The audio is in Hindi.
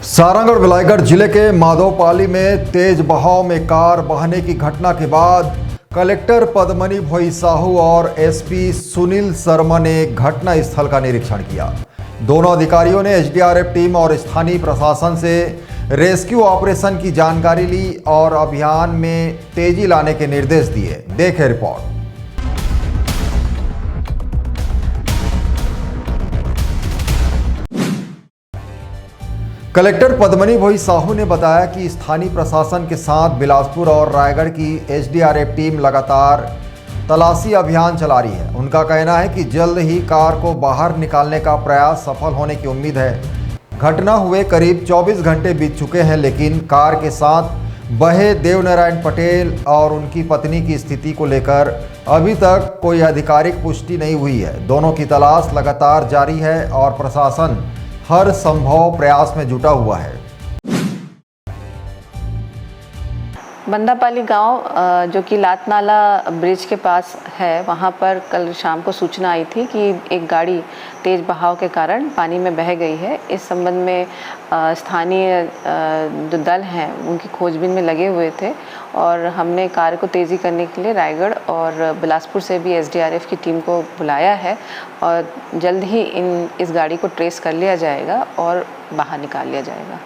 सारंग और बिलाईगढ़ जिले के माधोपाली में तेज बहाव में कार बहने की घटना के बाद कलेक्टर पद्मनी भोई साहू और एसपी सुनील शर्मा ने घटना स्थल का निरीक्षण किया। दोनों अधिकारियों ने एसडीआरएफ टीम और स्थानीय प्रशासन से रेस्क्यू ऑपरेशन की जानकारी ली और अभियान में तेजी लाने के निर्देश दिए। देखें रिपोर्ट। कलेक्टर पद्मनी भोई साहू ने बताया कि स्थानीय प्रशासन के साथ बिलासपुर और रायगढ़ की एसडीआरएफ टीम लगातार तलाशी अभियान चला रही है। उनका कहना है कि जल्द ही कार को बाहर निकालने का प्रयास सफल होने की उम्मीद है। घटना हुए करीब 24 घंटे बीत चुके हैं, लेकिन कार के साथ बहे देवनारायण पटेल और उनकी पत्नी की स्थिति को लेकर अभी तक कोई आधिकारिक पुष्टि नहीं हुई है। दोनों की तलाश लगातार जारी है और प्रशासन हर संभव प्रयास में जुटा हुआ है। बंदापाली गांव जो कि लातनाला ब्रिज के पास है, वहां पर कल शाम को सूचना आई थी कि एक गाड़ी तेज बहाव के कारण पानी में बह गई है। इस संबंध में स्थानीय जो दल हैं उनकी खोजबीन में लगे हुए थे और हमने कार्य को तेज़ी करने के लिए रायगढ़ और बिलासपुर से भी एसडीआरएफ की टीम को बुलाया है और जल्द ही इस गाड़ी को ट्रेस कर लिया जाएगा और बाहर निकाल लिया जाएगा।